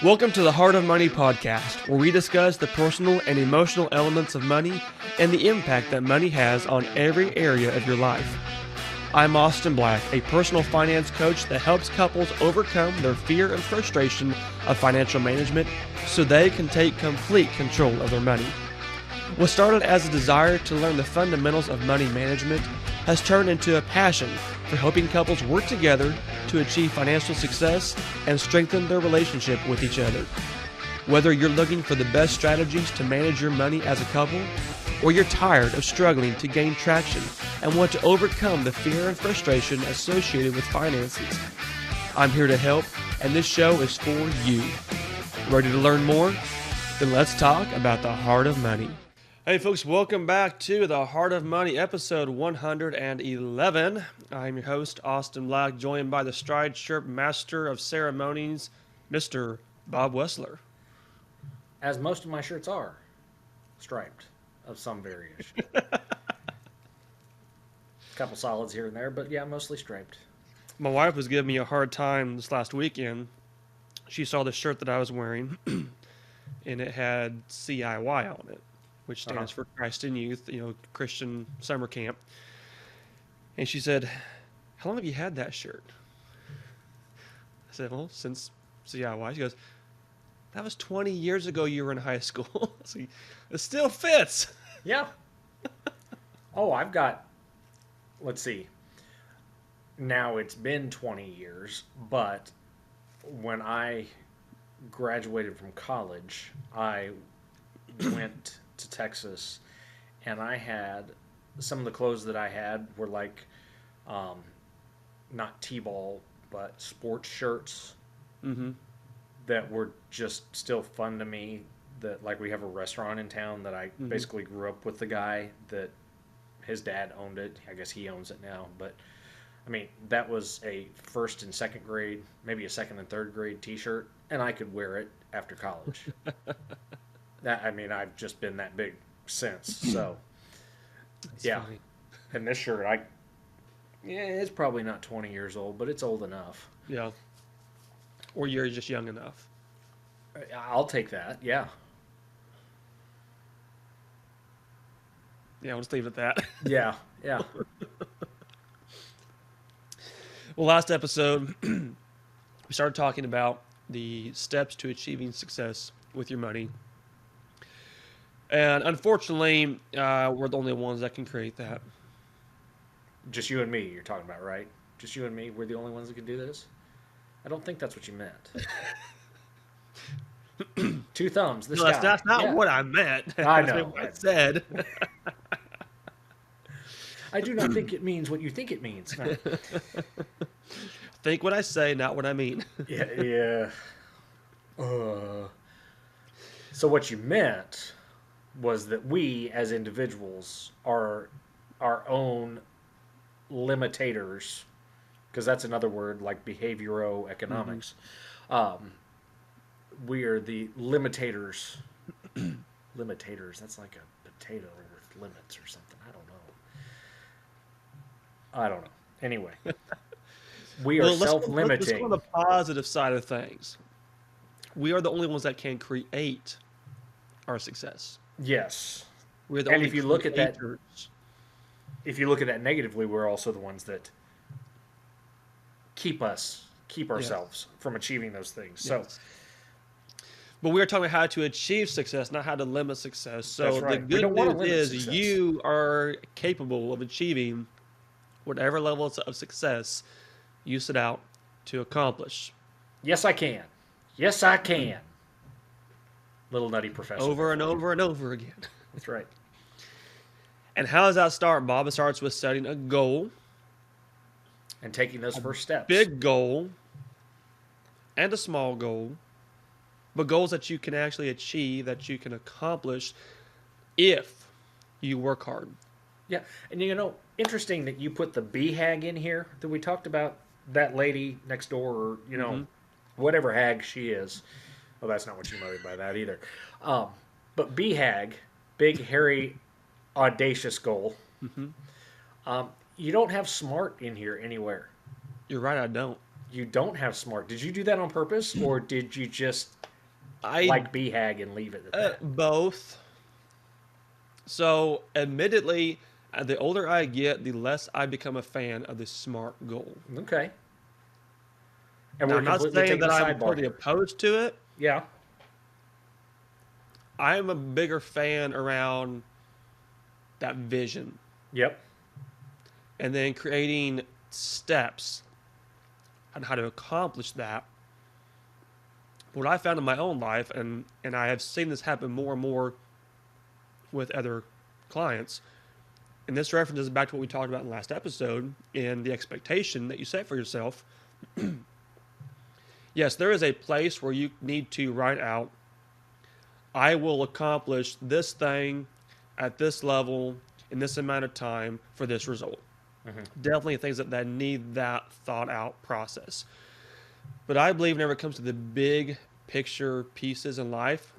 Welcome to the Heart of Money podcast, where we discuss the personal and emotional elements of money and the impact that money has on every area of your life. I'm Austin Black, a personal finance coach that helps couples overcome their fear and frustration of financial management so they can take complete control of their money. What started as a desire to learn the fundamentals of money management has turned into a passion for helping couples work together to achieve financial success and strengthen their relationship with each other. Whether you're looking for the best strategies to manage your money as a couple, or you're tired of struggling to gain traction and want to overcome the fear and frustration associated with finances, I'm here to help, and this show is for you. Ready to learn more? Then let's talk about the Heart of Money. Hey folks, welcome back to the Heart of Money, episode 111. I'm your host, Austin Black, joined by the Stride Shirt Master of Ceremonies, Mr. Bob Wessler. As most of my shirts are, striped of some variation. Couple solids here and there, but yeah, mostly striped. My wife was giving me a hard time this last weekend. She saw the shirt that I was wearing, and it had CIY on it, which stands for Christ in Youth, Christian summer camp. And she said, "How long have you had that shirt?" I said, "Well, since CIY." She goes, "That was 20 years ago you were in high school." See, it still fits. Yeah. Oh, I've got, let's see. Now it's been 20 years, but when I graduated from college, I went to Texas, and I had some of the clothes that I had were like not T-ball but sports shirts that were just still fun to me. That, like, we have a restaurant in town that I basically grew up with the guy that his dad owned it. I guess he owns it now, but I mean, that was a first and second grade, maybe a second and third grade t-shirt, and I could wear it after college. I've just been that big since. So, That's yeah. funny. And this shirt, it's probably not 20 years old, but it's old enough. Yeah. Or you're just young enough. I'll take that. Yeah. Yeah, we'll just leave it at that. Yeah. Yeah. Well, last episode, we started talking about the steps to achieving success with your money. And unfortunately, we're the only ones that can create that. Just you and me, you're talking about, right? Just you and me, we're the only ones that can do this? I don't think that's what you meant. Two thumbs. This No, guy. that's not Yeah. what I meant. I That's know. what I said. I do not think it means what you think it means. No. Think what I say, not what I mean. Yeah. So what you meant was that we, as individuals, are our own limitators, because that's another word like behavioral-economics. We are the limitators. Limitators, that's like a potato with limits or something. I don't know. Anyway. We are self-limiting. Let's go on the positive side of things. We are the only ones that can create our success. Yes. We're the And only if you look at that, creators. if you look at that negatively, we're also the ones that keep ourselves from achieving those things. Yes. But we are talking about how to achieve success, not how to limit success. So That's right. the We don't good want to news limit is success. you are capable of achieving whatever level of success you set out to accomplish. Yes, I can. Yes, I can. Little nutty professor. Over and over and over again. That's right. And how does that start, Bob? It starts with setting a goal, And taking those first steps. big goal, and a small goal, but goals that you can actually achieve, that you can accomplish if you work hard. Yeah. And interesting that you put the BHAG in here, that we talked about that lady next door, or, whatever hag she is. Well, that's not what you meant by that either. But BHAG, Big Hairy Audacious Goal, you don't have smart in here anywhere. You're right, I don't. You don't have smart. Did you do that on purpose, or did you just like BHAG and leave it at that? Both. So, admittedly, the older I get, the less I become a fan of the SMART goal. Okay. And Now, we're I'm not completely saying taking that a I'm sidebar totally here. opposed to it. Yeah. I'm a bigger fan around that vision Yep. and then creating steps on how to accomplish that. What I found in my own life, and I have seen this happen more and more with other clients, and this references back to what we talked about in the last episode in the expectation that you set for yourself. Yes, there is a place where you need to write out, I will accomplish this thing at this level in this amount of time for this result. Definitely things that need that thought out process. But I believe whenever it comes to the big picture pieces in life,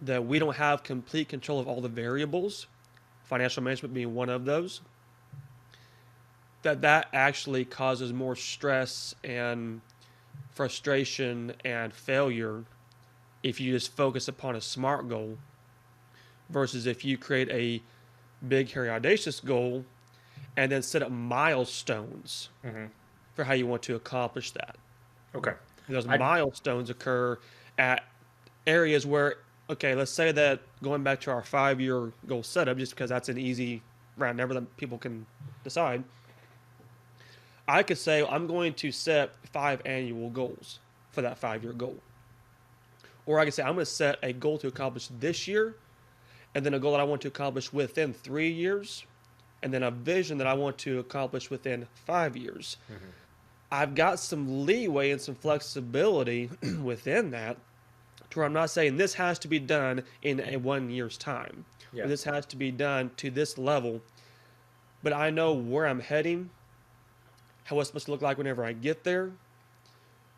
that we don't have complete control of all the variables, financial management being one of those, that actually causes more stress and frustration and failure if you just focus upon a SMART goal versus if you create a big, hairy, audacious goal and then set up milestones for how you want to accomplish that. Okay. And those I milestones occur at areas where, okay, let's say that going back to our 5-year goal setup, just because that's an easy round number that people can decide, I could say I'm going to set 5 annual goals for that 5-year goal. Or I could say I'm going to set a goal to accomplish this year, and then a goal that I want to accomplish within 3 years, and then a vision that I want to accomplish within 5 years. I've got some leeway and some flexibility within that to where I'm not saying this has to be done in a 1 year's time, Yeah. or this has to be done to this level, but I know where I'm heading, how it's supposed to look like whenever I get there,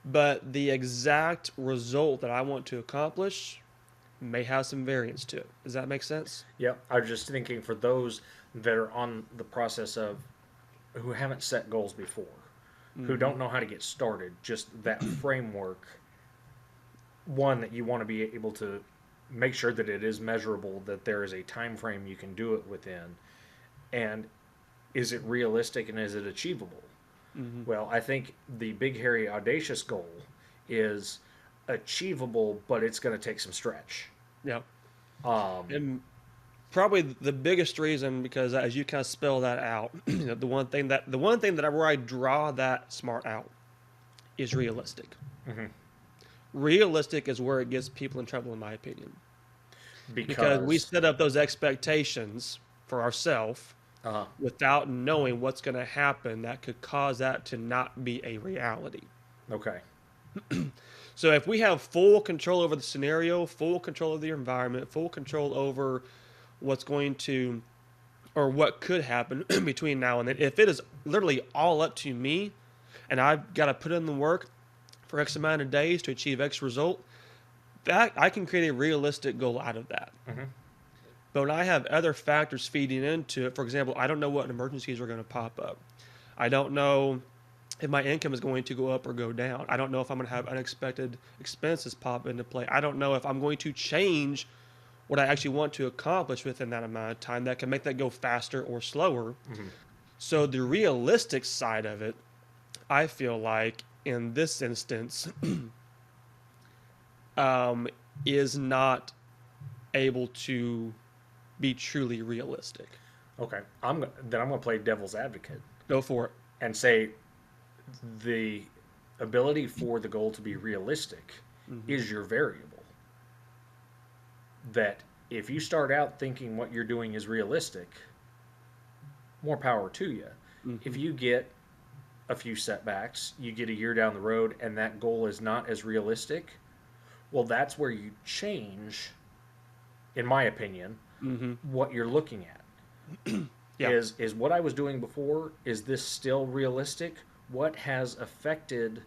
but the exact result that I want to accomplish may have some variance to it. Does that make sense? Yep. I was just thinking for those that are on the process of who haven't set goals before, who don't know how to get started, just that framework. One, that you want to be able to make sure that it is measurable, that there is a time frame you can do it within, and is it realistic and is it achievable? Well, I think the Big Hairy Audacious Goal is achievable, but it's going to take some stretch. Yeah. Um, And probably the biggest reason, because as you kind of spell that out, the one thing that where I draw that SMART out is realistic. Realistic is where it gets people in trouble, in my opinion, because we because set up those expectations for ourselves without knowing what's going to happen that could cause that to not be a reality. okay, So if we have full control over the scenario, full control of the environment, full control over what's going to or what could happen between now and then, if it is literally all up to me and I've got to put in the work for X amount of days to achieve X result, that I can create a realistic goal out of that. But when I have other factors feeding into it, for example, I don't know what emergencies are going to pop up. I don't know if my income is going to go up or go down. I don't know if I'm going to have unexpected expenses pop into play. I don't know if I'm going to change what I actually want to accomplish within that amount of time that can make that go faster or slower. So the realistic side of it, I feel like in this instance, is not able to be truly realistic. okay. I'm going to play devil's advocate Go for it. and say the ability for the goal to be realistic is your variable. That if you start out thinking what you're doing is realistic, more power to you. If you get a few setbacks, you get a year down the road, and that goal is not as realistic, well, that's where you change, in my opinion, what you're looking at. Yeah. Is what I was doing before, is this still realistic? What has affected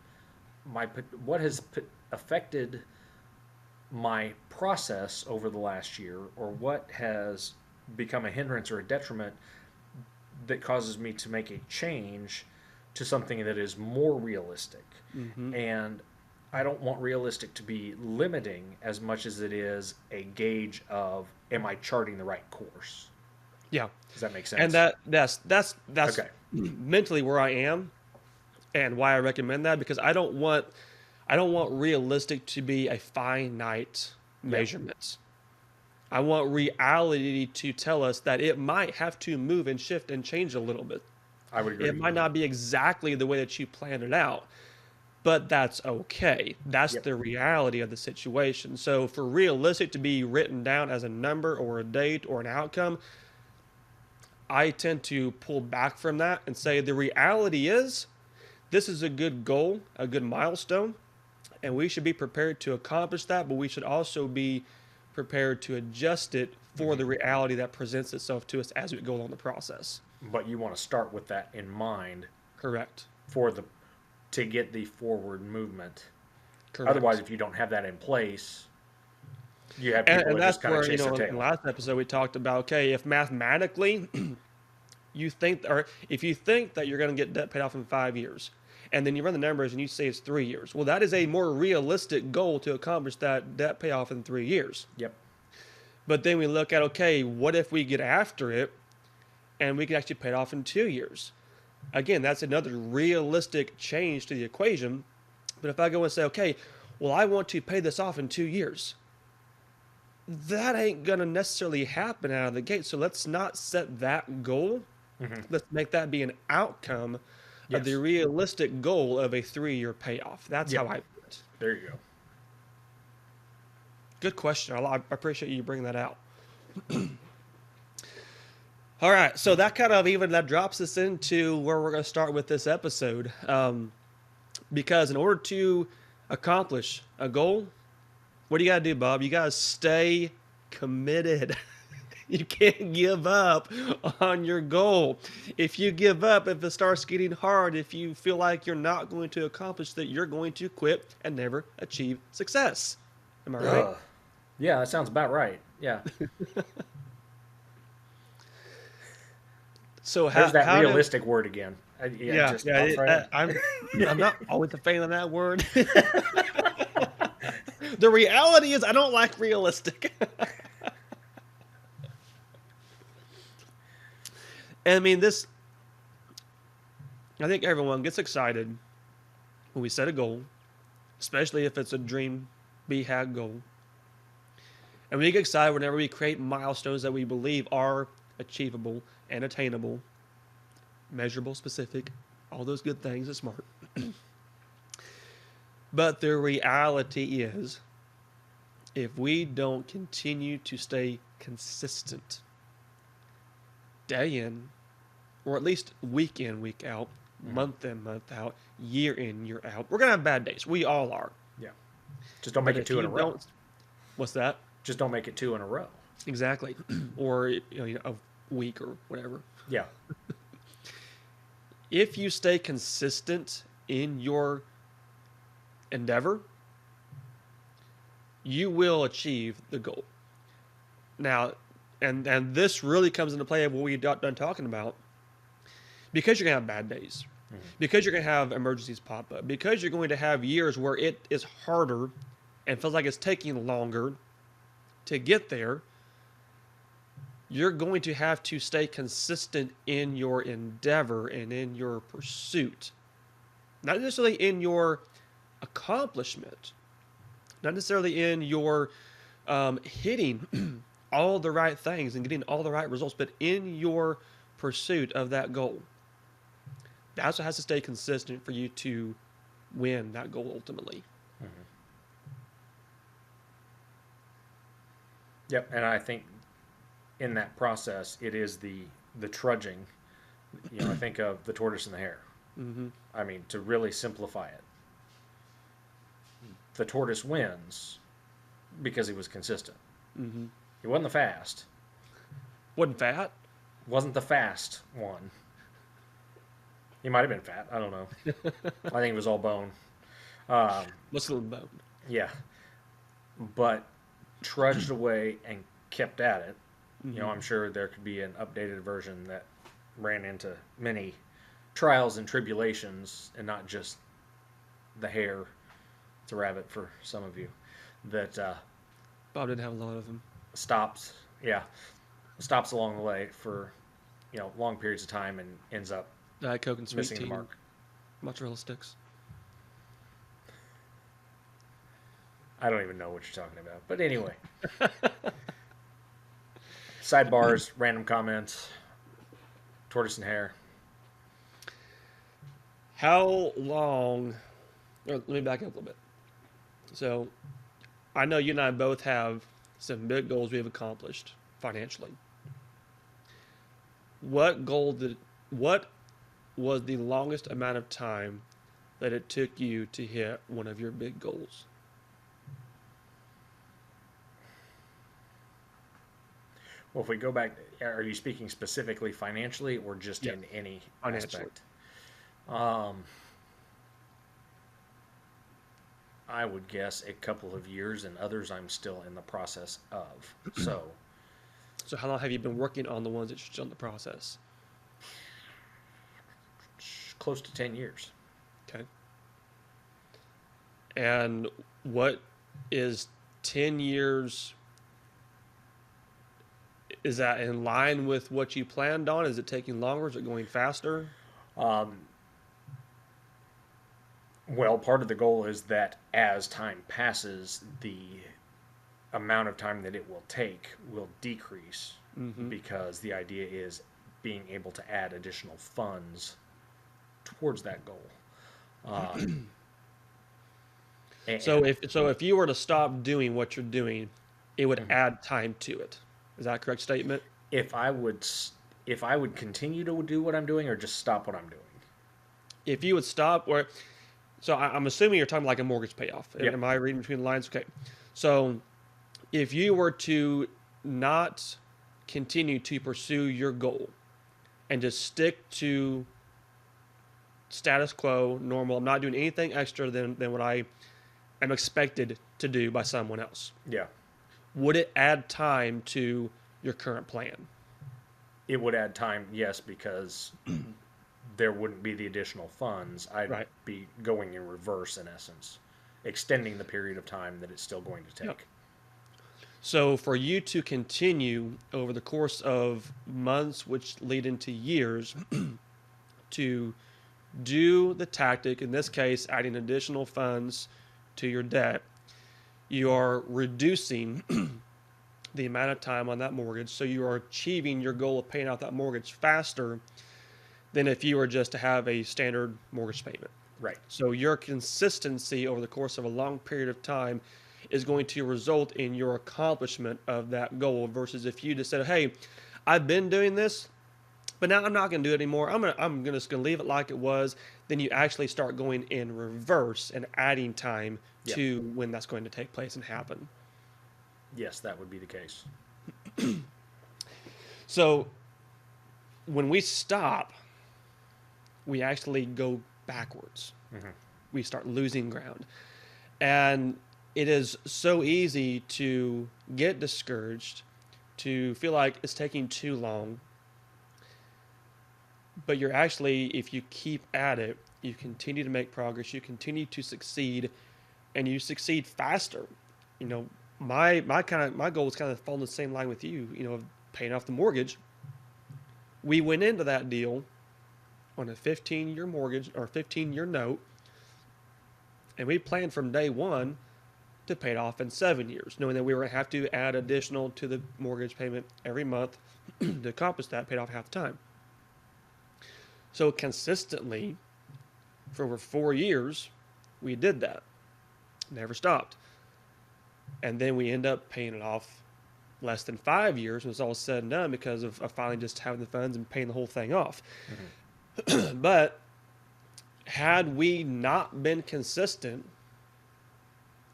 my process over the last year, or what has become a hindrance or a detriment that causes me to make a change to something that is more realistic? And I don't want realistic to be limiting as much as it is a gauge of, am I charting the right course? Yeah. Does that make And sense? that's Okay. mentally where I am, and why I recommend that, because I don't want realistic to be a finite Yep. measurement. I want reality to tell us that it might have to move and shift and change a little bit. I would agree It with might you. not be exactly the way that you planned it out, but that's okay. That's Yep. the reality of the situation. So for realistic to be written down as a number or a date or an outcome, I tend to pull back from that and say the reality is this is a good goal, a good milestone, and we should be prepared to accomplish that, but we should also be prepared to adjust it for Hmm. the reality that presents itself to us as we go along the process. But you want to start with that in mind Correct. for the to get the forward movement. Otherwise, Correct. if you don't have that in place, you have And, people and that that's just kind of where, chase their in tail. last episode we talked about, okay, if mathematically you think, or if you think that you're going to get debt paid off in 5 years, and then you run the numbers and you say it's 3 years, well, that is a more realistic goal to accomplish that debt payoff in 3 years. Yep. But then we look at, okay, what if we get after it and we can actually pay it off in 2 years? Again, that's another realistic change to the equation. But if I go and say, okay, well, I want to pay this off in 2 years, that ain't going to necessarily happen out of the gate. So let's not set that goal. Hmm. Let's make that be an outcome of the Yes. realistic goal of a 3 year payoff. That's how Yep. I put it. There you go. Good question. I appreciate you bringing that out. All right, so that drops us into where we're going to start with this episode, because in order to accomplish a goal, what do you got to do, Bob? You got to stay committed. You can't give up on your goal. If you give up, if it starts getting hard, if you feel like you're not going to accomplish that, you're going to quit and never achieve success. Am I right? Ugh. Yeah, that sounds about right. Yeah. So There's that how do realistic word again. Yeah, just yeah, outright. I'm not always a fan of that word. The reality is I don't like realistic. And I mean this, I think everyone gets excited when we set a goal, especially if it's a dream BHAG goal. And we get excited whenever we create milestones that we believe are achievable and attainable, measurable, specific, all those good things are smart. But the reality is, if we don't continue to stay consistent day in, or at least week in, week out, month in, month out, year in, year out, we're going to have bad days. We all are. Yeah. Just don't But make it if two in you a row. don't, what's that? Just don't make it two in a row. Exactly. Or a week or whatever. Yeah. If you stay consistent in your endeavor, you will achieve the goal. Now, and this really comes into play of what we got done talking about, because you're going to have bad days, because you're going to have emergencies pop up, because you're going to have years where it is harder and feels like it's taking longer to get there. You're going to have to stay consistent in your endeavor and in your pursuit. Not necessarily in your accomplishment, not necessarily in your hitting all the right things and getting all the right results, but in your pursuit of that goal. That's what has to stay consistent for you to win that goal ultimately. Yep. And I think in that process, it is the trudging. I think of the tortoise and the hare. Mm-hmm. I mean, to really simplify it, the tortoise wins because he was consistent. Mm-hmm. He wasn't the fast. Wasn't fat? Wasn't the fast one. He might have been fat. I don't know. I think it was all bone. Muscle and bone. Yeah. But trudged away and kept at it. Mm-hmm. I'm sure there could be an updated version that ran into many trials and tribulations and not just the hare It's a rabbit for some of you that Bob didn't have a lot of them. stops. Yeah, stops along the way for long periods of time and ends up Diet Coke and sweet missing the tea, mark. mozzarella sticks. I don't even know what you're talking about. But anyway, sidebars, random comments, tortoise and hare. How long? Or let me back up a little bit. So, I know you and I both have some big goals we have accomplished financially. What was the longest amount of time that it took you to hit one of your big goals? Well, if we go back, are you speaking specifically financially or just Yeah, in any financially. aspect? Um, I would guess a couple of years, and others I'm still in the process of. So, So, how long have you been working on the ones that you're still in the process? close to 10 years. Okay. And what is 10 years? Is that in line with what you planned on? Is it taking longer? Is it going faster? Um, well, part of the goal is that as time passes, the amount of time that it will take will decrease Mm-hmm. because the idea is being able to add additional funds towards that goal. Um, So and if you were to stop doing what you're doing, it would Mhm. add time to it. Is that a correct statement? if I would if I would continue to do what I'm doing or just stop what I'm doing. If you would stop, or so I'm assuming you're talking like a mortgage payoff. Yep. Am I reading between the lines? Okay. So if you were to not continue to pursue your goal and just stick to status quo, normal, I'm not doing anything extra than what I am expected to do by someone else, Yeah. would it add time to your current plan? It would add time, yes, because there wouldn't be the additional funds. I'd Right. be going in reverse in essence, extending the period of time that it's still going to Yep. take. So for you to continue over the course of months, which lead into years, to do the tactic, in this case, adding additional funds to your debt, you are reducing the amount of time on that mortgage. So you are achieving your goal of paying out that mortgage faster than if you were just to have a standard mortgage payment. Right. So your consistency over the course of a long period of time is going to result in your accomplishment of that goal versus if you just said, "Hey, I've been doing this, but now I'm not going to do it anymore. I'm just going to leave it like it was." Then you actually start going in reverse and adding time Yeah. to when that's going to take place and happen. Yes, that would be the case. So when we stop, we actually go backwards. Mm-hmm. We start losing ground. And it is so easy to get discouraged, to feel like it's taking too long. But you're actually, if you keep at it, you continue to make progress, you continue to succeed, and you succeed faster. You know, my goal is kind of fall in the same line with you, of paying off the mortgage. We went into that deal on a 15-year mortgage or 15-year note, and we planned from day one to pay it off in 7 years, knowing that we were going to have to add additional to the mortgage payment every month to accomplish that, paid off half the time. So consistently, for over 4 years, we did that. Never stopped. And then we end up paying it off less than 5 years when it's all said and done because of finally just having the funds and paying the whole thing off. Mm-hmm. But had we not been consistent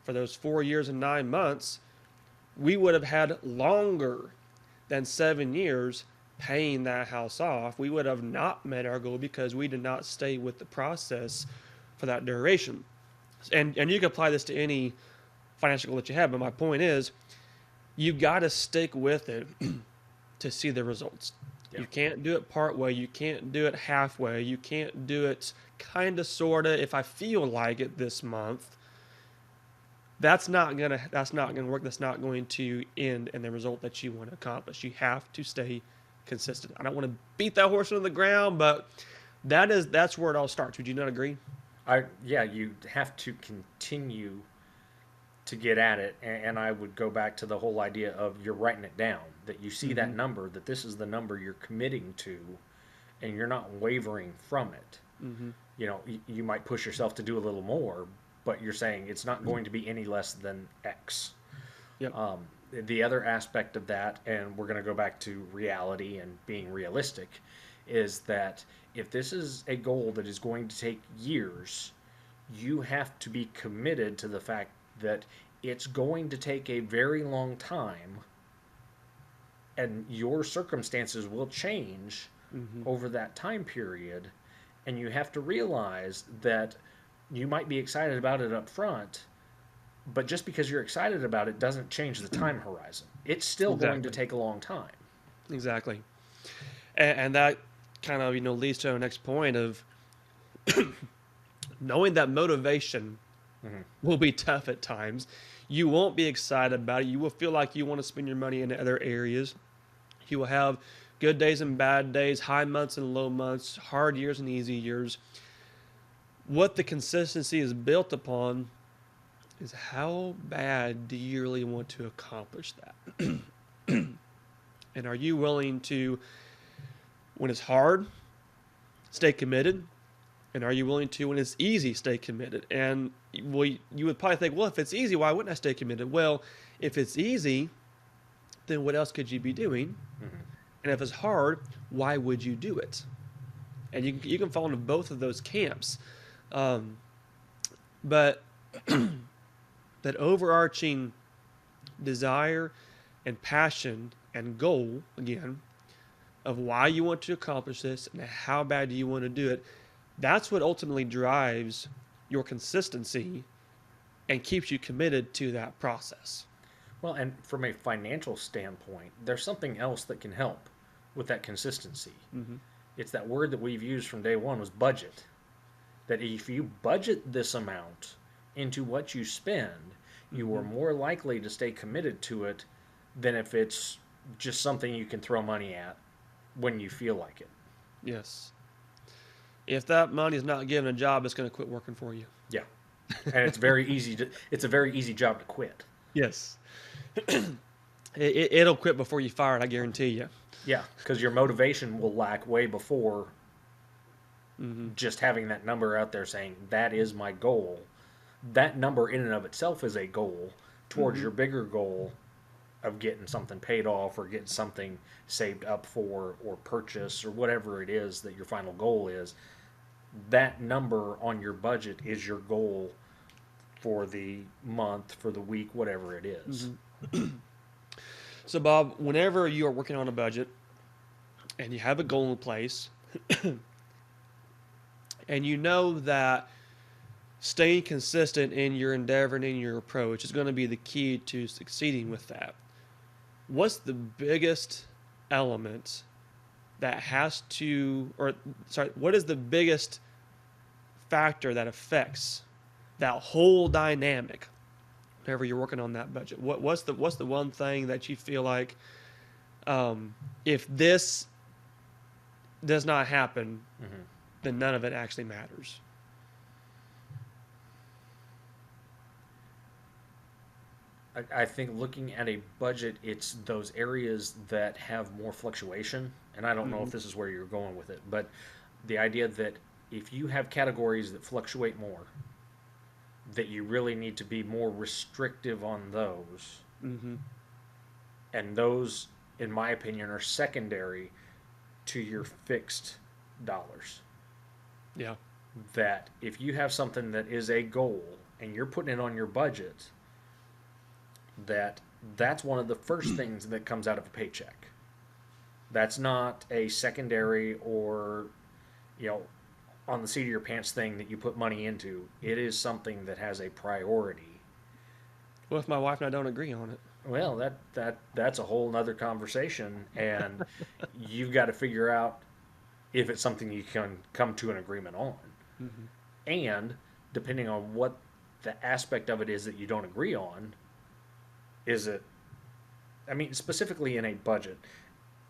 for those 4 years and 9 months, we would have had longer than 7 years paying that house off. We would have not met our goal because we did not stay with the process for that duration. And you can apply this to any financial goal that you have, but my point is you got to stick with it to see the results. Yeah. You can't do it part way. You can't do it halfway. You can't do it kind of, sort of, if I feel like it this month. that's not gonna work. That's not going to end in the result that you want to accomplish. You have to stay consistent. I don't want to beat that horse into the ground, but that's where it all starts. Would you not agree? Yeah, you have to continue to get at it, and I would go back to the whole idea of you're writing it down, that you see that number, that this is the number you're committing to, and you're not wavering from it. You know, you might push yourself to do a little more, but you're saying it's not going to be any less than X. Yep. The other aspect of that, and we're going to go back to reality and being realistic, is that if this is a goal that is going to take years, you have to be committed to the fact that it's going to take a very long time, and your circumstances will change over that time period, and you have to realize that you might be excited about it up front, but just because you're excited about it doesn't change the time horizon. It's still going to take a long time. Exactly. And that kind of, leads to our next point of knowing that motivation will be tough at times. You won't be excited about it. You will feel like you want to spend your money in other areas. You will have good days and bad days, high months and low months, hard years and easy years. What the consistency is built upon is how bad do you really want to accomplish that? And are you willing to, when it's hard, stay committed? And are you willing to, when it's easy, stay committed? And you would probably think, well, if it's easy, why wouldn't I stay committed? Well, if it's easy, then what else could you be doing? And if it's hard, why would you do it? And you can fall into both of those camps. But that overarching desire and passion and goal, again, of why you want to accomplish this and how bad do you want to do it, that's what ultimately drives your consistency and keeps you committed to that process. Well, and from a financial standpoint, there's something else that can help with that consistency. It's that word that we've used from day one, was budget. That if you budget this amount into what you spend, you are more likely to stay committed to it than if it's just something you can throw money at when you feel like it. Yes. If that money is not given a job, it's going to quit working for you. Yeah. And it's a very easy job to quit. Yes. It'll quit before you fire it, I guarantee you. Yeah, because your motivation will lack way before just having that number out there saying, that is my goal. That number in and of itself is a goal towards your bigger goal of getting something paid off or getting something saved up for or purchase or whatever it is that your final goal is. That number on your budget is your goal for the month, for the week, whatever it is. So, Bob, whenever you are working on a budget and you have a goal in place and you know that staying consistent in your endeavor and in your approach is going to be the key to succeeding with that, what's the biggest element that has to, what is the biggest factor that affects that whole dynamic whenever you're working on that budget? What's the one thing that you feel like, if this does not happen, then none of it actually matters? I think looking at a budget, it's those areas that have more fluctuation. And I don't know if this is where you're going with it, but the idea that if you have categories that fluctuate more, that you really need to be more restrictive on those. And those, in my opinion, are secondary to your fixed dollars. Yeah. That if you have something that is a goal and you're putting it on your budget, that's one of the first things that comes out of a paycheck. That's not a secondary or, on the seat of your pants thing that you put money into. It is something that has a priority. What if my wife and I don't agree on it? Well, that's a whole nother conversation, and you've got to figure out if it's something you can come to an agreement on. And depending on what the aspect of it is that you don't agree on. Is it, I mean, specifically in a budget,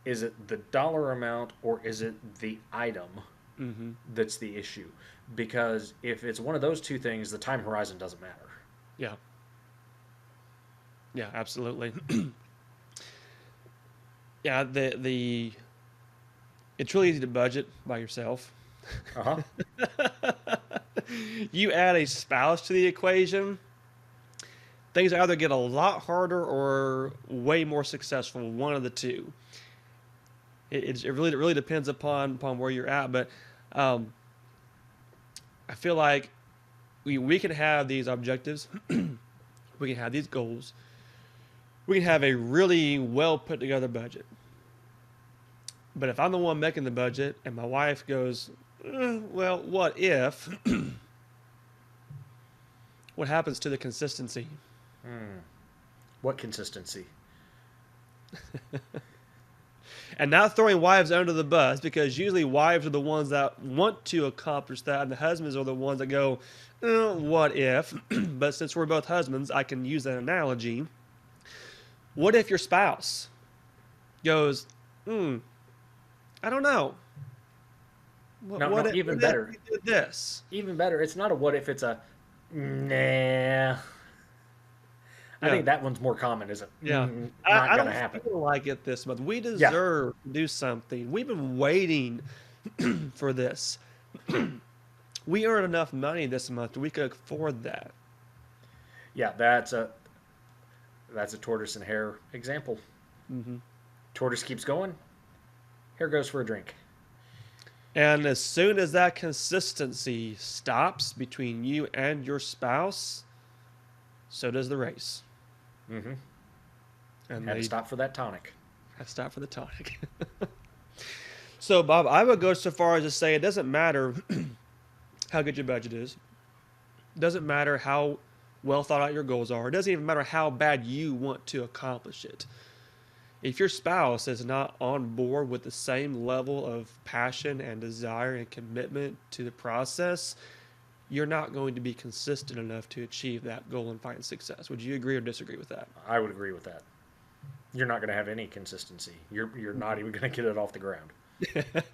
is it the dollar amount or is it the item that's the issue? Because if it's one of those two things, the time horizon doesn't matter. Yeah. Yeah, absolutely. Yeah, it's really easy to budget by yourself. Uh huh. You add a spouse to the equation, things either get a lot harder or way more successful, one of the two. It really depends upon where you're at, but um, I feel like we can have these objectives, we can have these goals, we can have a really well put together budget. But if I'm the one making the budget and my wife goes, well, what if? What happens to the consistency? What consistency? And not throwing wives under the bus, because usually wives are the ones that want to accomplish that, and the husbands are the ones that go, what if? But since we're both husbands, I can use that analogy. What if your spouse goes, I don't know. No, even better. If we did this? Even better. It's not a what if, it's a nah. I think that one's more common, is it? Yeah. Not I going to don't happen. feel like it this month. We deserve to do something. We've been waiting for this. We earned enough money this month. We could afford that. Yeah, that's a tortoise and hare example. Tortoise keeps going. Hare goes for a drink. And as soon as that consistency stops between you and your spouse, so does the race. And Had to stop for that tonic. Had to stop for the tonic. So, Bob, I would go so far as to say it doesn't matter how good your budget is. It doesn't matter how well thought out your goals are. It doesn't even matter how bad you want to accomplish it. If your spouse is not on board with the same level of passion and desire and commitment to the process, you're not going to be consistent enough to achieve that goal and find success. Would you agree or disagree with that? I would agree with that. You're not going to have any consistency. You're not even going to get it off the ground.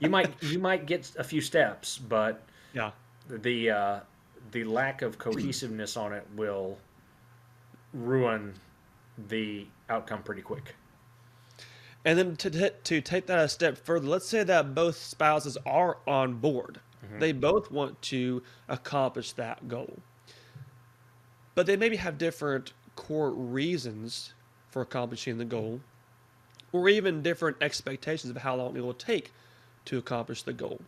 You might get a few steps, but Yeah. the lack of cohesiveness on it will ruin the outcome pretty quick. And then to take that a step further, let's say that both spouses are on board. They both want to accomplish that goal. But they maybe have different core reasons for accomplishing the goal, or even different expectations of how long it will take to accomplish the goal.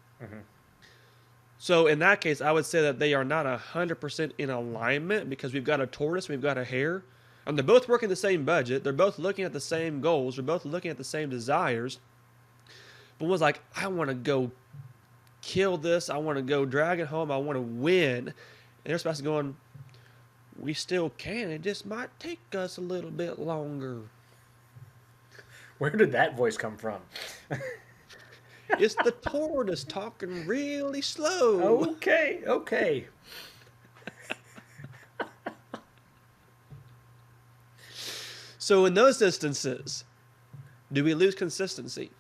So in that case, I would say that they are not 100% in alignment, because we've got a tortoise, we've got a hare, and they're both working the same budget. They're both looking at the same goals. They're both looking at the same desires. But one's like, I want to go kill this. I want to go drag it home. I want to win. And their spouse is going, we still can. It just might take us a little bit longer. Where did that voice come from? It's the tortoise talking really slow. Okay. So in those instances, do we lose consistency?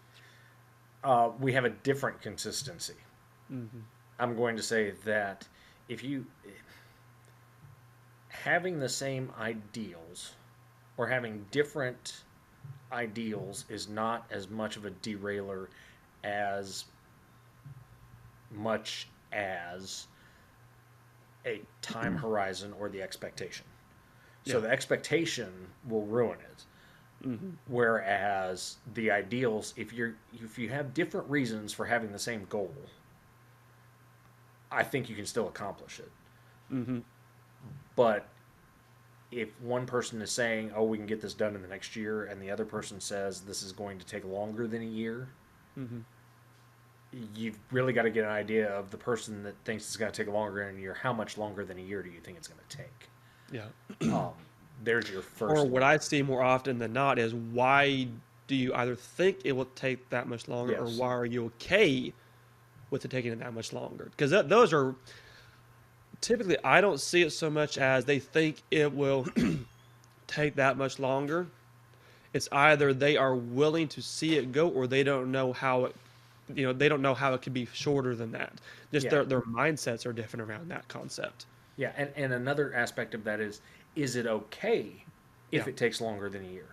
We have a different consistency. I'm going to say that if you having the same ideals or having different ideals is not as much of a derailer as much as a time horizon or the expectation. So the expectation will ruin it. Whereas the ideals, if you have different reasons for having the same goal, I think you can still accomplish it. But if one person is saying, "Oh, we can get this done in the next year," and the other person says this is going to take longer than a year, you've really got to get an idea of the person that thinks it's going to take longer than a year. How much longer than a year do you think it's going to take? Yeah. There's your first. Or what I see more often than not is, why do you either think it will take that much longer, or why are you okay with it taking that much longer? Because those are Typically, I don't see it so much as they think it will take that much longer. It's either they are willing to see it go, or they don't know how it, they don't know how it could be shorter than that. Just Yeah. their mindsets are different around that concept. Yeah, and another aspect of that is it okay Yeah. if it takes longer than a year?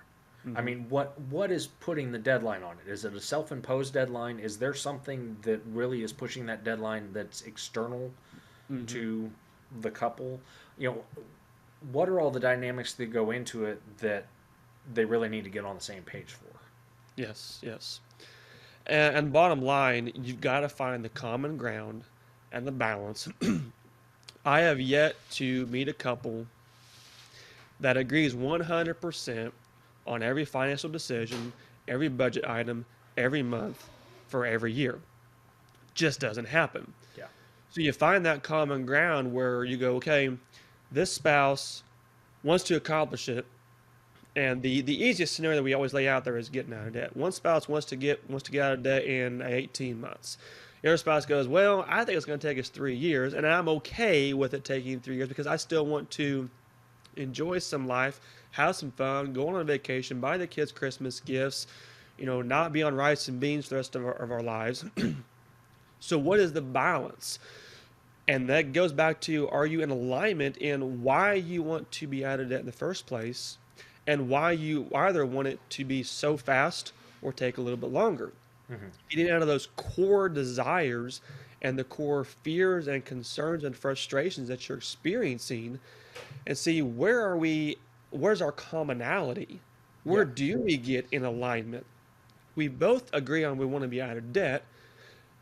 I Hmm. mean, what is putting the deadline on it? Is it a self-imposed deadline? Is there something that really is pushing that deadline that's external Hmm. to the couple? You know, what are all the dynamics that go into it that they really need to get on the same page for? Yes, yes. And bottom line, you've got to find the common ground and the balance. I have yet to meet a couple that agrees 100% on every financial decision, every budget item, every month for every year. Just doesn't happen. Yeah. So you find that common ground where you go, okay, this spouse wants to accomplish it, and the easiest scenario that we always lay out there is getting out of debt. One spouse wants to get out of debt in 18 months. The other spouse goes, well, I think it's going to take us 3 years, and I'm okay with it taking 3 years because I still want to enjoy some life, have some fun, go on a vacation, buy the kids Christmas gifts, not be on rice and beans the rest of our lives. So what is the balance? And that goes back to, are you in alignment in why you want to be out of debt in the first place, and why you either want it to be so fast or take a little bit longer? Hmm. Getting out of those core desires and the core fears and concerns and frustrations that you're experiencing, and see, where's our commonality? Where Yeah. do we get in alignment? We both agree on we want to be out of debt,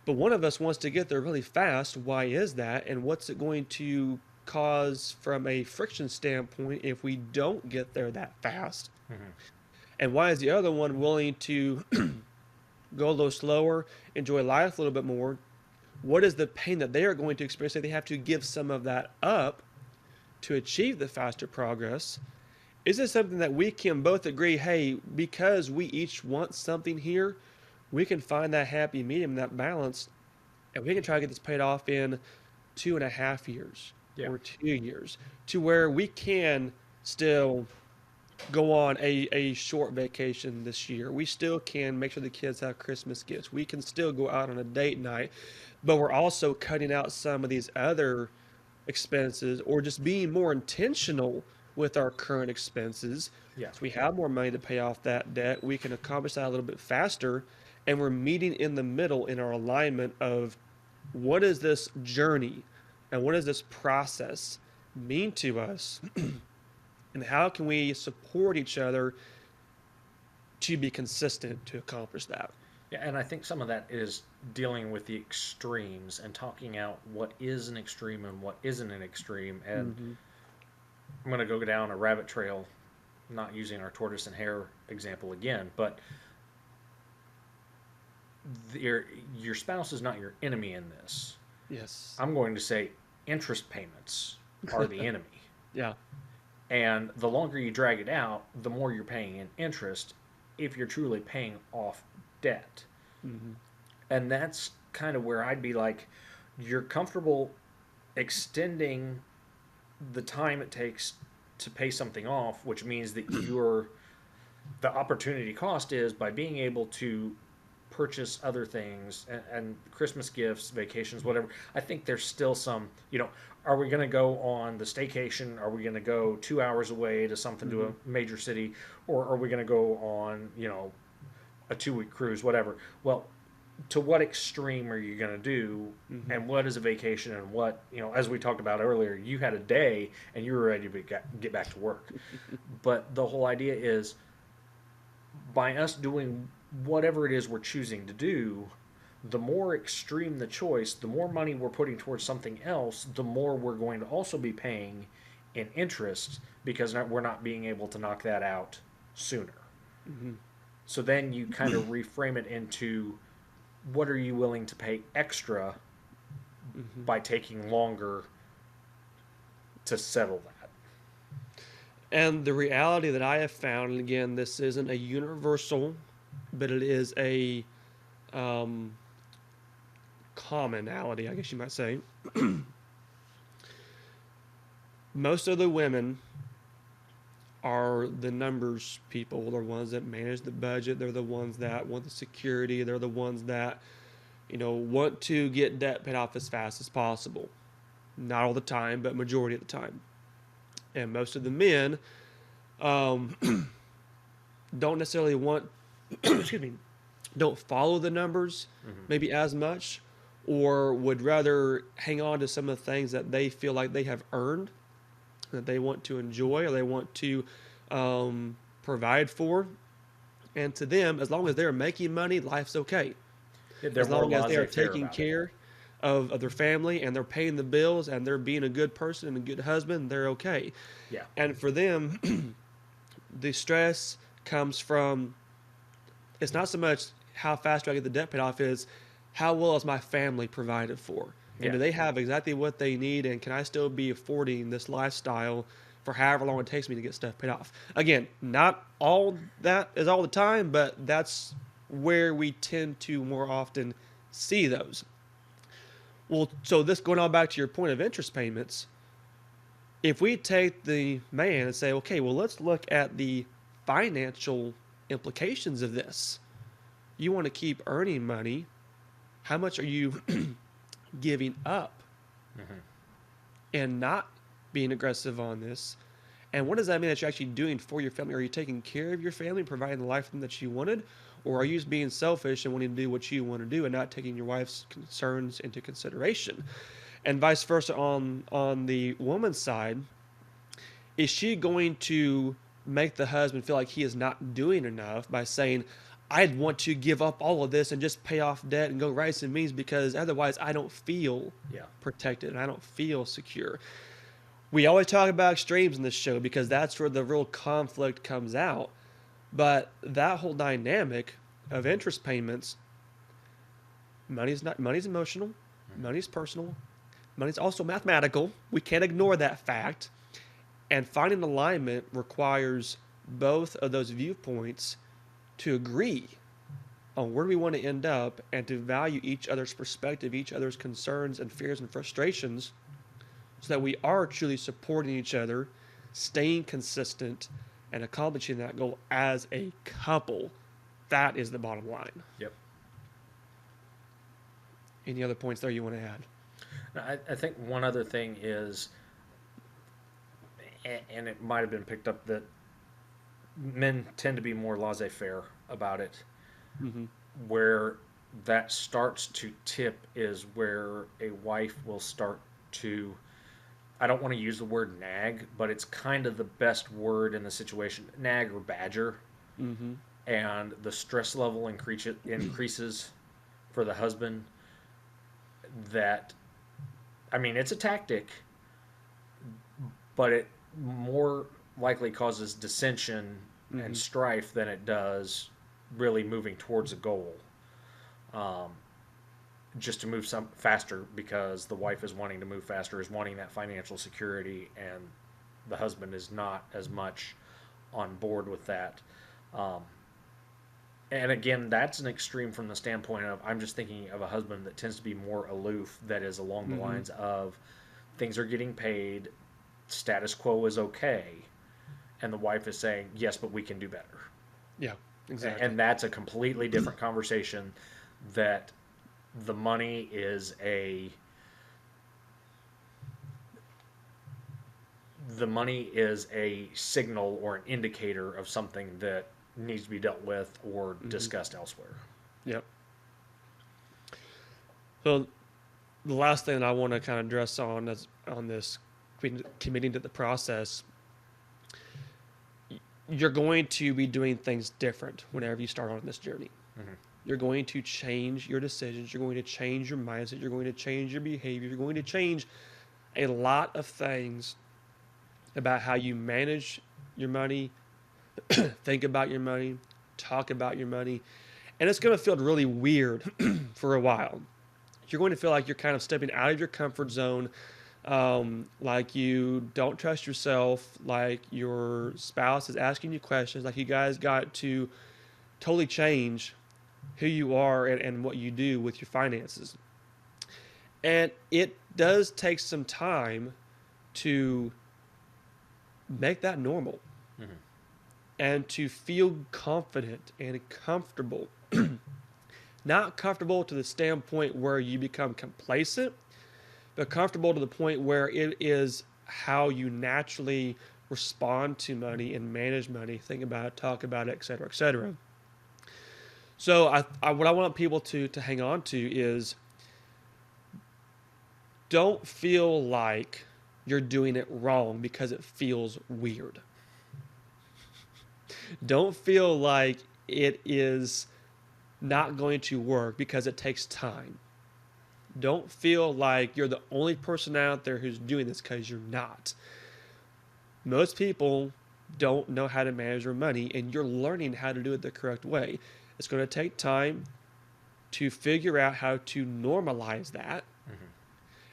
but one of us wants to get there really fast. Why is that? And what's it going to cause from a friction standpoint if we don't get there that fast? Hmm. And why is the other one willing to go a little slower, enjoy life a little bit more? What is the pain that they are going to experience if they have to give some of that up to achieve the faster progress? Is it something that we can both agree, hey, because we each want something here, we can find that happy medium, that balance, and we can try to get this paid off in 2.5 years Yeah. or 2 years, to where we can still go on a short vacation this year. We still can make sure the kids have Christmas gifts. We can still go out on a date night, but we're also cutting out some of these other expenses, or just being more intentional with our current expenses. Yeah. So we have more money to pay off that debt. We can accomplish that a little bit faster. And we're meeting in the middle in our alignment of what is this journey and what does this process mean to us? And how can we support each other to be consistent to accomplish that? Yeah, and I think some of that is dealing with the extremes and talking out what is an extreme and what isn't an extreme. And Hmm. I'm going to go down a rabbit trail, not using our tortoise and hare example again, but your spouse is not your enemy in this. Yes. I'm going to say interest payments are the enemy. Yeah. And the longer you drag it out, the more you're paying in interest if you're truly paying off debt. Hmm. And that's kind of where I'd be like, you're comfortable extending the time it takes to pay something off, which means that the opportunity cost is by being able to purchase other things and Christmas gifts, vacations, whatever. I think there's still some, are we going to go on the staycation? Are we going to go 2 hours away to something to Hmm. a major city? Or are we going to go on, a 2 week cruise, whatever? Well, to what extreme are you going to do? Hmm. And what is a vacation? And what, as we talked about earlier, you had a day and you were ready to get back to work. But the whole idea is by us doing whatever it is we're choosing to do, the more extreme the choice, the more money we're putting towards something else, the more we're going to also be paying in interest because we're not being able to knock that out sooner. Hmm. So then you kind of reframe it into what are you willing to pay extra Hmm. by taking longer to settle that? And the reality that I have found, and again, this isn't a universal, but it is a um, commonality, I guess you might say, most of the women are the numbers people. They're ones that manage the budget. They're the ones that want the security. They're the ones that, want to get debt paid off as fast as possible. Not all the time, but majority of the time. And most of the men um, don't necessarily want, excuse me, don't follow the numbers maybe as much, or would rather hang on to some of the things that they feel like they have earned, that they want to enjoy or they want to provide for. And to them, as long as they're making money, life's okay. They're As more long as they're laissez-faire taking about it. care of their family and they're paying the bills and they're being a good person and a good husband, they're okay. Yeah. And for them, the stress comes from, it's not so much how fast do I get the debt paid off, is how well is my family provided for? And do Yeah. they have exactly what they need? And can I still be affording this lifestyle for however long it takes me to get stuff paid off? Again, not all that is all the time, but that's where we tend to more often see those. Well, so this going on back to your point of interest payments, if we take the man and say, okay, well, let's look at the financial implications of this. You want to keep earning money. How much are you giving up and not being aggressive on this? And what does that mean that you're actually doing for your family? Are you taking care of your family, providing the life that you wanted? Or are you just being selfish and wanting to do what you want to do and not taking your wife's concerns into consideration? And vice versa on the woman's side, is she going to make the husband feel like he is not doing enough by saying, I'd want to give up all of this and just pay off debt and go rights and means because otherwise I don't feel protected and I don't feel secure. We always talk about extremes in this show because that's where the real conflict comes out. But that whole dynamic of interest payments, money's emotional, money's personal, money's also mathematical. We can't ignore that fact. And finding alignment requires both of those viewpoints to agree on where we want to end up and to value each other's perspective, each other's concerns and fears and frustrations, so that we are truly supporting each other, staying consistent, and accomplishing that goal as a couple. That is the bottom line. Yep. Any other points there you want to add? I think one other thing is, and it might have been picked up, that men tend to be more laissez-faire about it. Where that starts to tip is where a wife will start to, I don't want to use the word nag, but it's kind of the best word in the situation, nag or badger. And the stress level increases for the husband. That, I mean, it's a tactic, but it more likely causes dissension and strife than it does really moving towards a goal. Just to move some faster because the wife is wanting to move faster, is wanting that financial security, and the husband is not as much on board with that. And again, that's an extreme from the standpoint of, I'm just thinking of a husband that tends to be more aloof, that is along the lines of things are getting paid, status quo is okay, and the wife is saying, yes, but we can do better. Yeah, exactly. And that's a completely different conversation, that the money is a signal or an indicator of something that needs to be dealt with or discussed elsewhere. Yep. So the last thing that I want to kind of address on this committing to the process, you're going to be doing things different whenever you start on this journey. You're going to change your decisions. You're going to change your mindset. You're going to change your behavior. You're going to change a lot of things about how you manage your money, think about your money, talk about your money. And it's going to feel really weird for a while. You're going to feel like you're kind of stepping out of your comfort zone, like you don't trust yourself, like your spouse is asking you questions, like you guys got to totally change who you are and what you do with your finances. And it does take some time to make that normal, Mm-hmm. and to feel confident and comfortable. Not comfortable to the standpoint where you become complacent, but comfortable to the point where it is how you naturally respond to money and manage money, think about it, talk about it, etc., etc. So what I want people to hang on to is, don't feel like you're doing it wrong because it feels weird. Don't feel like it is not going to work because it takes time. Don't feel like you're the only person out there who's doing this, because you're not. Most people don't know how to manage their money, and you're learning how to do it the correct way. It's going to take time to figure out how to normalize that. Mm-hmm.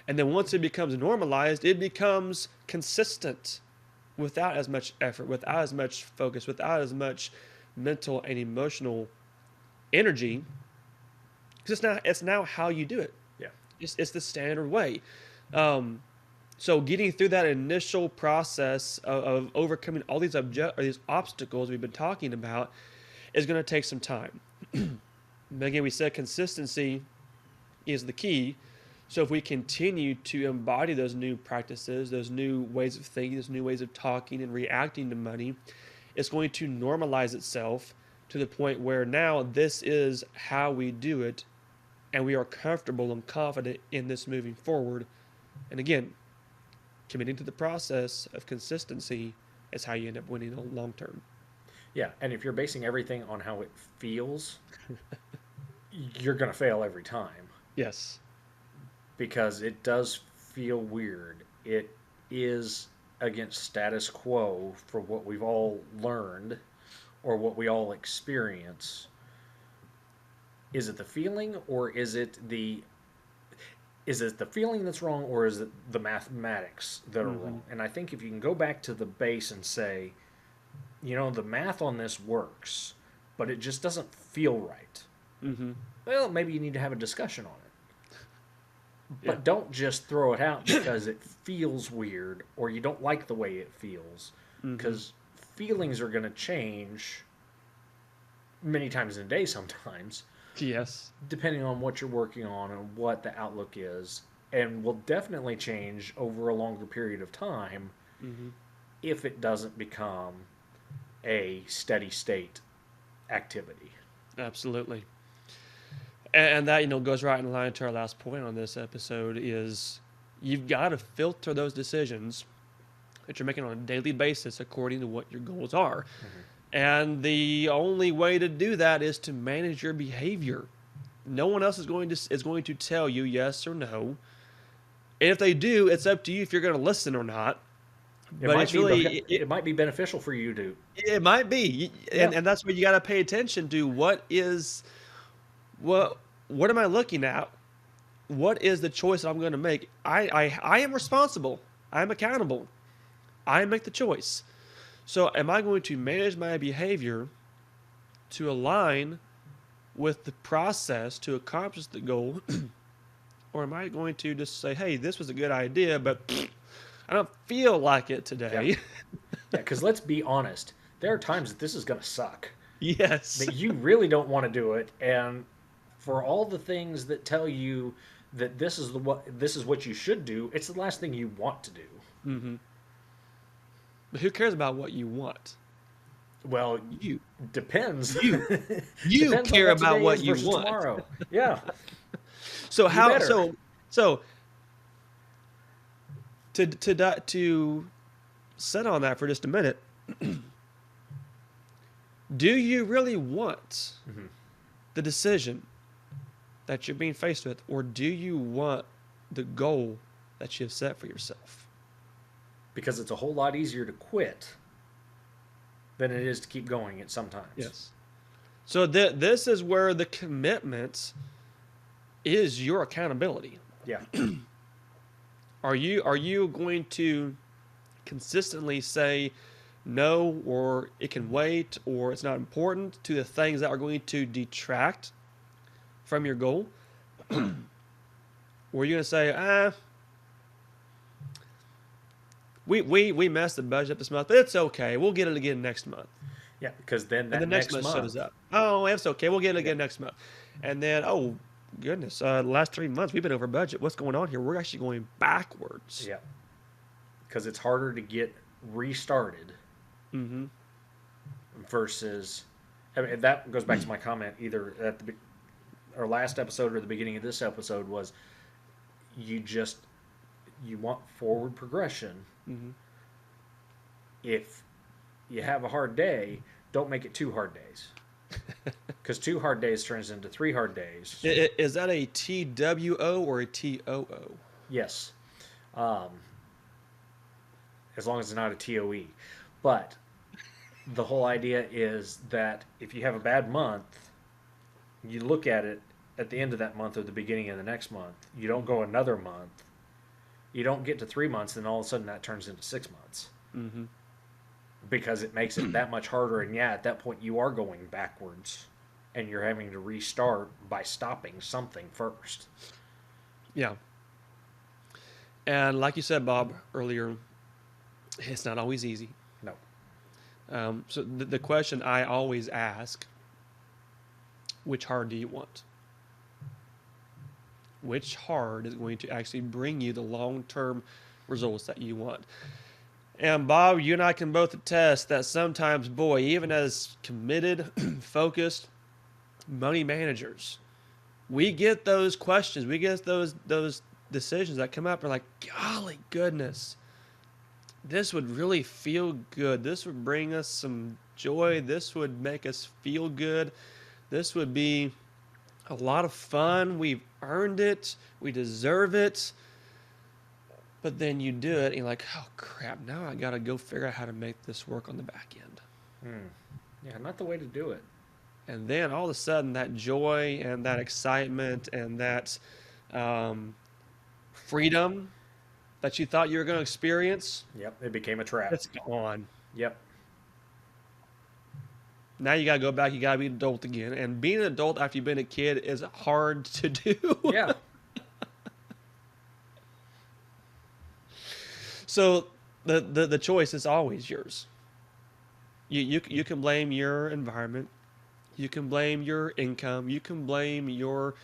And then once it becomes normalized, it becomes consistent without as much effort, without as much focus, without as much mental and emotional energy. Because it's now how you do it. Yeah. It's the standard way. So getting through that initial process of overcoming all these these obstacles we've been talking about is going to take some time. Again, we said consistency is the key. So if we continue to embody those new practices, those new ways of thinking, those new ways of talking and reacting to money, it's going to normalize itself to the point where now this is how we do it, and we are comfortable and confident in this moving forward. And again, committing to the process of consistency is how you end up winning long term. Yeah, and if you're basing everything on how it feels, you're going to fail every time. Yes. Because it does feel weird. It is against status quo for what we've all learned or what we all experience. Is it the feeling, or is it the feeling that's wrong, or is it the mathematics that are wrong? And I think if you can go back to the base and say, the math on this works, but it just doesn't feel right. Mm-hmm. Well, maybe you need to have a discussion on it. But Yeah. don't just throw it out because it feels weird or you don't like the way it feels. Because feelings are going to change many times in a day sometimes. Yes. Depending on what you're working on and what the outlook is. And will definitely change over a longer period of time if it doesn't become a steady state activity. Absolutely. And that, goes right in line to our last point on this episode is you've got to filter those decisions that you're making on a daily basis according to what your goals are. And the only way to do that is to manage your behavior. No one else is going to tell you yes or no. And if they do, it's up to you if you're going to listen or not. It might be beneficial for you to. It might be. And that's where you got to pay attention to what am I looking at? What is the choice that I'm going to make? I am responsible. I'm accountable. I make the choice. So am I going to manage my behavior to align with the process to accomplish the goal? Or am I going to just say, hey, this was a good idea, but I don't feel like it today? Yeah, because let's be honest. There are times that this is going to suck. Yes. That you really don't want to do it, and for all the things that tell you that this is what you should do, it's the last thing you want to do. But who cares about what you want? Well, you depends. You Depends care on what about what is you versus want. tomorrow. Yeah. So how better. so to set on that for just a minute. Do you really want the decision that you're being faced with, or do you want the goal that you have set for yourself? Because it's a whole lot easier to quit than it is to keep going at sometimes. Yes. So this is where the commitment is your accountability. Yeah. Are you going to consistently say no, or it can wait, or it's not important to the things that are going to detract from your goal? Or are you going to say, We messed the budget up this month, but it's okay. We'll get it again next month. Yeah, because then And the that next next month shows month, up. Oh, it's okay. We'll get it yeah, again next month. And then, oh, goodness, the last 3 months we've been over budget. What's going on here? We're actually going backwards. yeah, because it's harder to get restarted Mm-hmm. versus. I mean, that goes back to my comment either at the our last episode or the beginning of this episode was you just you want forward progression. Mm-hmm. If you have a hard day, don't make it 2 hard days. Because 2 hard days turns into 3 hard days. Is that a TWO or a TOO? Yes. As long as it's not a TOE. But the whole idea is that if you have a bad month, you look at it at the end of that month or the beginning of the next month. You don't go another month. You don't get to 3 months, and all of a sudden that turns into 6 months. Mm-hmm. Because it makes it that much harder. And yeah, at that point you are going backwards. And you're having to restart by stopping something first. Yeah. And like you said, Bob, earlier, it's not always easy. No. So the question I always ask, which hard do you want? Which hard is going to actually bring you the long-term results that you want? And Bob, you and I can both attest that sometimes, boy, even as committed, focused money managers, we get those questions, we get those decisions that come up. We're like, golly goodness, this would really feel good. This would bring us some joy. This would make us feel good. This would be a lot of fun. We've earned it. We deserve it. But then you do it, and you're like, oh, crap, now I got to go figure out how to make this work on the back end. Yeah, not the way to do it. And then all of a sudden, that joy and that excitement and that freedom that you thought you were going to experience, Yep, it became a trap. it's gone. Yep. Now you got to go back. You got to be an adult again. And being an adult after you've been a kid is hard to do. Yeah. So the choice is always yours. You can blame your environment. You can blame your income. You can blame your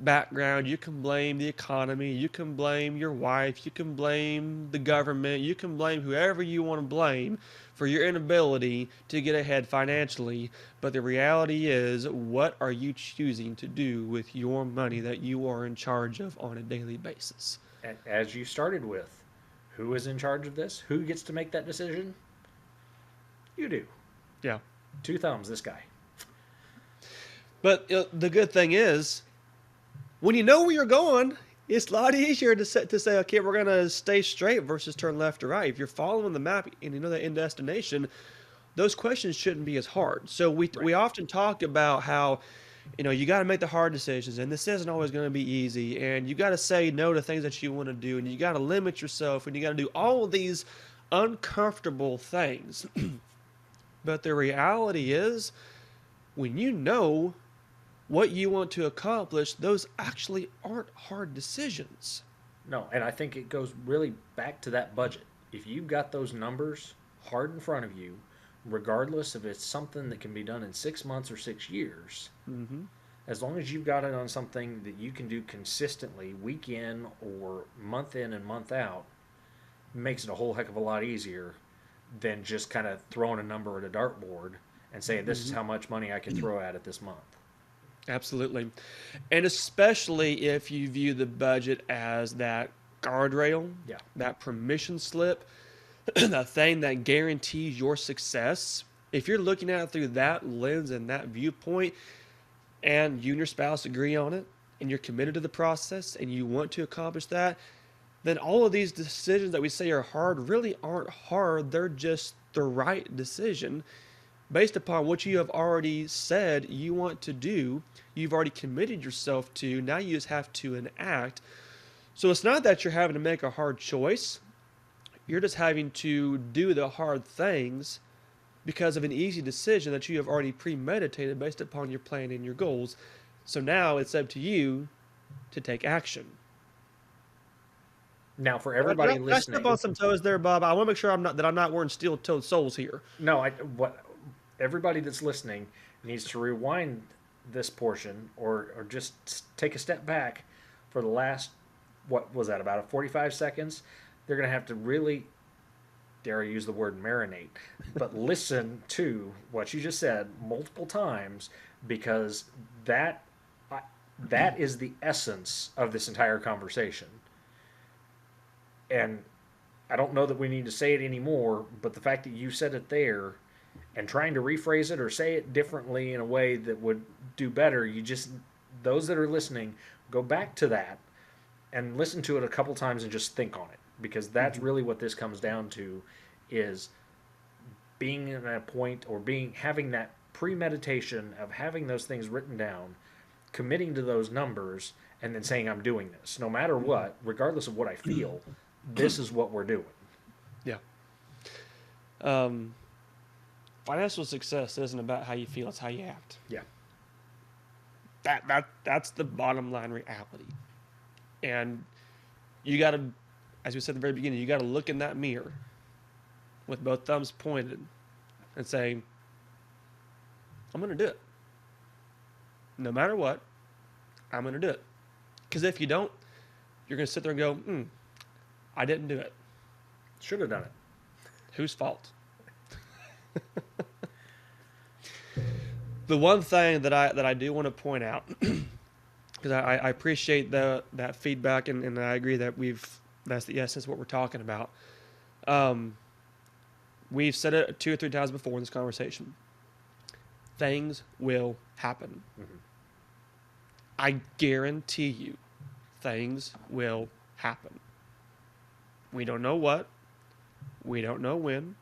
background. You can blame the economy. You can blame your wife. You can blame the government. You can blame whoever you want to blame for your inability to get ahead financially. But the reality is, what are you choosing to do with your money that you are in charge of on a daily basis? As you started with, who is in charge of this? Who gets to make that decision? You do. Yeah. 2 thumbs, this guy. But the good thing is, when you know where you're going, it's a lot easier to say, okay, we're going to stay straight versus turn left or right. If you're following the map and you know the end destination, those questions shouldn't be as hard. So we often talk about how, you got to make the hard decisions, and this isn't always going to be easy, and you got to say no to things that you want to do, and you got to limit yourself, and you got to do all of these uncomfortable things. But the reality is, when you know what you want to accomplish, those actually aren't hard decisions. No, and I think it goes really back to that budget. If you've got those numbers hard in front of you, regardless if it's something that can be done in 6 months or 6 years, Mm-hmm. as long as you've got it on something that you can do consistently, week in or month in and month out, makes it a whole heck of a lot easier than just kind of throwing a number at a dartboard and saying, this is how much money I can throw at it this month. Absolutely. And especially if you view the budget as that guardrail, Yeah. that permission slip, that thing that guarantees your success. If you're looking at it through that lens and that viewpoint, and you and your spouse agree on it, and you're committed to the process, and you want to accomplish that, then all of these decisions that we say are hard really aren't hard. They're just the right decision based upon what you have already said you want to do. You've already committed yourself to. Now you just have to enact. So it's not that you're having to make a hard choice. You're just having to do the hard things because of an easy decision that you have already premeditated based upon your plan and your goals. So now it's up to you to take action. Now, for Did everybody I step on listening, some toes there, Bob? I want to make sure I'm not wearing steel-toed soles here. no, what everybody that's listening needs to rewind this portion, or just take a step back for the last, what was that, about a 45 seconds. They're going to have to really, dare I use the word marinate, but listen to what you just said multiple times, because that that is the essence of this entire conversation. And I don't know that we need to say it anymore, but the fact that you said it there and trying to rephrase it or say it differently in a way that would do better, you just, those that are listening, go back to that and listen to it a couple times and just think on it, because that's really what this comes down to, is being in a point, or having that premeditation of having those things written down, committing to those numbers, and then saying, I'm doing this no matter what, regardless of what I feel. This is what we're doing. Yeah. Financial success isn't about how you feel; it's how you act. Yeah. That's the bottom line reality. And you got to, as we said at the very beginning, you got to look in that mirror with both thumbs pointed and say, I'm going to do it. No matter what, I'm going to do it. Because if you don't, you're going to sit there and go, I didn't do it. Should have done it. Whose fault? The one thing that I do want to point out, because I appreciate that feedback, and I agree that that's the essence of what we're talking about. We've said it 2 or 3 times before in this conversation. Things will happen. Mm-hmm. I guarantee you, things will happen. We don't know what. We don't know when.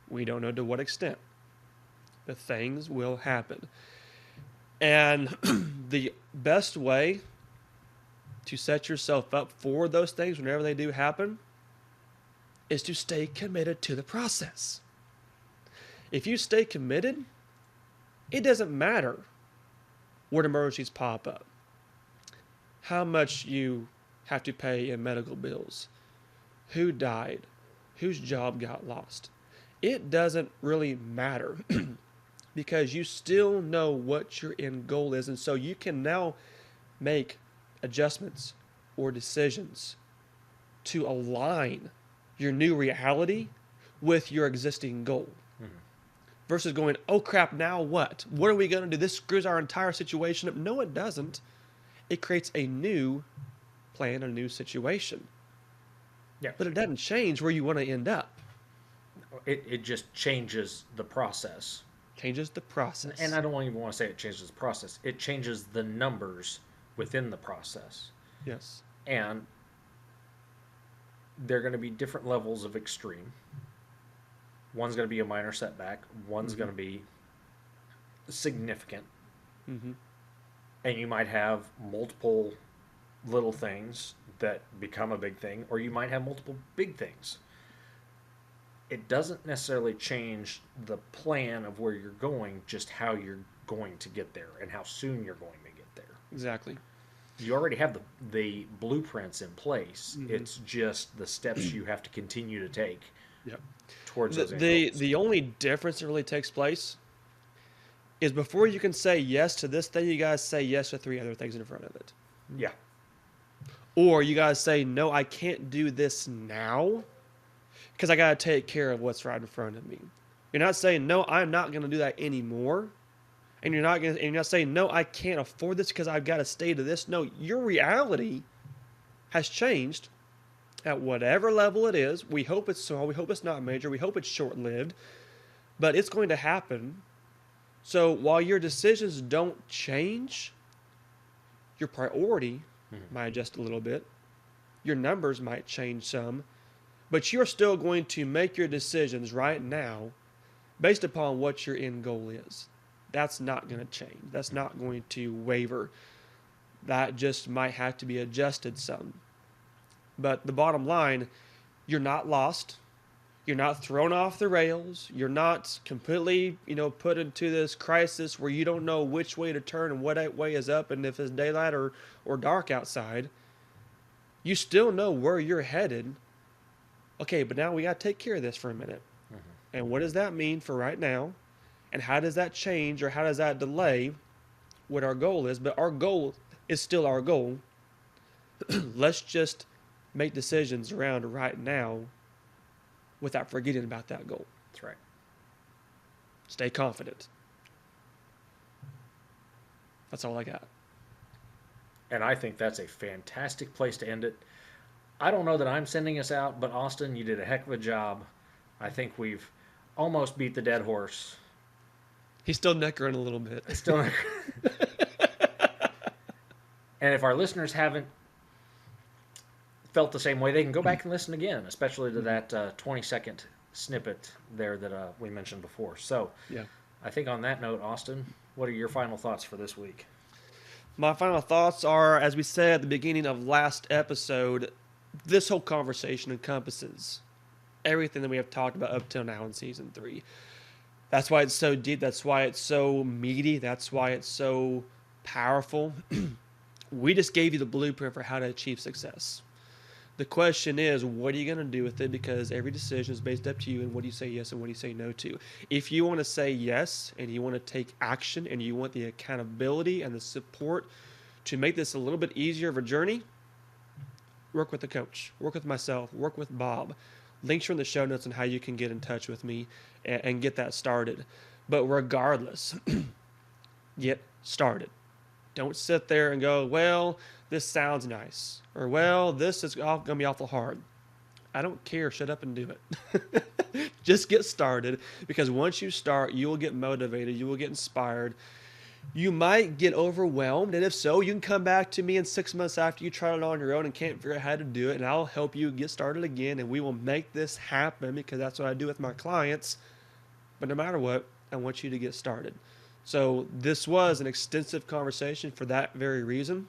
We don't know to what extent. But things will happen. And the best way to set yourself up for those things whenever they do happen is to stay committed to the process. If you stay committed, it doesn't matter what emergencies pop up, how much you have to pay in medical bills, who died, whose job got lost. It doesn't really matter because you still know what your end goal is, and so you can now make adjustments or decisions to align your new reality with your existing goal. Mm-hmm. Versus going, oh crap, now what? What are we going to do? This screws our entire situation up. No, it doesn't. It creates a new plan, a new situation. Yeah. But it doesn't change where you want to end up. It just changes the process. Changes the process. And I don't even want to say it changes the process. It changes the numbers within the process. Yes. And they're going to be different levels of extreme. One's going to be a minor setback. One's going to be significant. Mm-hmm. And you might have multiple little things that become a big thing, or you might have multiple big things. It doesn't necessarily change the plan of where you're going, just how you're going to get there and how soon you're going to get there. Exactly. You already have the blueprints in place. Mm-hmm. It's just the steps you have to continue to take towards those end goals. The only difference that really takes place is before you can say yes to this thing, you guys say yes to 3 other things in front of it. Yeah. Or you guys say, no, I can't do this now because I got to take care of what's right in front of me. You're not saying, no, I'm not going to do that anymore. And you're not saying, no, I can't afford this because I've got to stay to this. No, your reality has changed at whatever level it is. We hope it's small. We hope it's not major. We hope it's short-lived. But it's going to happen. So while your decisions don't change, your priority might adjust a little bit. Your numbers might change some. But you're still going to make your decisions right now based upon what your end goal is. That's not going to change. That's not going to waver. That just might have to be adjusted some. But the bottom line, you're not lost. You're not thrown off the rails. You're not completely, put into this crisis where you don't know which way to turn and what way is up and if it's daylight or dark outside. You still know where you're headed. Okay, but now we got to take care of this for a minute. And what does that mean for right now? And how does that change or how does that delay what our goal is? But our goal is still our goal. Let's just make decisions around right now without forgetting about that goal. That's right. Stay confident. That's all I got. And I think that's a fantastic place to end it. I don't know that I'm sending us out, but Austin, you did a heck of a job. I think we've almost beat the dead horse. He's still nickering a little bit. Still. And if our listeners haven't felt the same way, they can go back and listen again, especially to that 20-second snippet there that we mentioned before. So, yeah. I think on that note, Austin, what are your final thoughts for this week? My final thoughts are, as we said at the beginning of last episode, this whole conversation encompasses everything that we have talked about up till now in season 3. That's why it's so deep. That's why it's so meaty. That's why it's so powerful. We just gave you the blueprint for how to achieve success. The question is, what are you going to do with it? Because every decision is based up to you and what do you say yes and what do you say no to. If you want to say yes and you want to take action and you want the accountability and the support to make this a little bit easier of a journey, work with the coach, work with myself, work with Bob. Links are in the show notes on how you can get in touch with me and get that started. But regardless, get started. Don't sit there and go, well, this sounds nice. Or, well, this is going to be awful hard. I don't care. Shut up and do it. Just get started, because once you start, you will get motivated. You will get inspired. You might get overwhelmed, and if so, you can come back to me in 6 months after you try it on your own and can't figure out how to do it, and I'll help you get started again, and we will make this happen, because that's what I do with my clients. But no matter what, I want you to get started. So this was an extensive conversation for that very reason.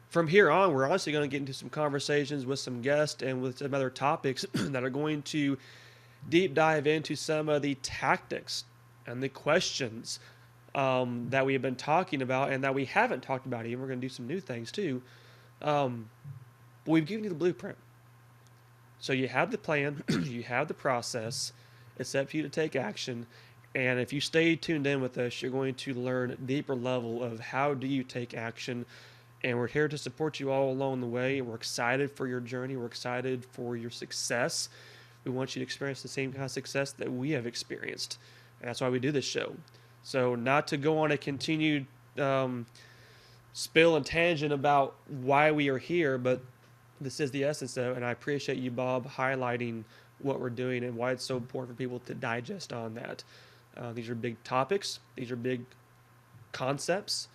From here on, we're also going to get into some conversations with some guests and with some other topics that are going to deep dive into some of the tactics and the questions that we have been talking about and that we haven't talked about even. We're going to do some new things too. But we've given you the blueprint. So you have the plan, you have the process. It's up for you to take action. And if you stay tuned in with us, you're going to learn a deeper level of how do you take action. And we're here to support you all along the way. We're excited for your journey. We're excited for your success. We want you to experience the same kind of success that we have experienced. And that's why we do this show. So not to go on a continued spill and tangent about why we are here, but this is the essence of it. And I appreciate you, Bob, highlighting what we're doing and why it's so important for people to digest on that. These are big topics. These are big concepts.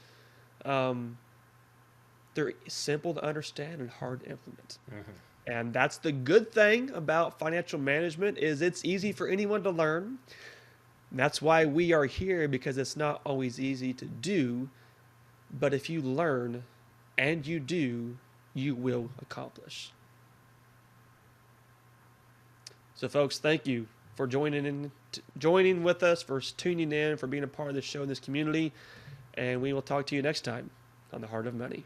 They're simple to understand and hard to implement. Mm-hmm. And that's the good thing about financial management is it's easy for anyone to learn. That's why we are here, because it's not always easy to do. But if you learn and you do, you will accomplish. So folks, thank you for joining with us, for tuning in, for being a part of this show and this community. And we will talk to you next time on The Heart of Money.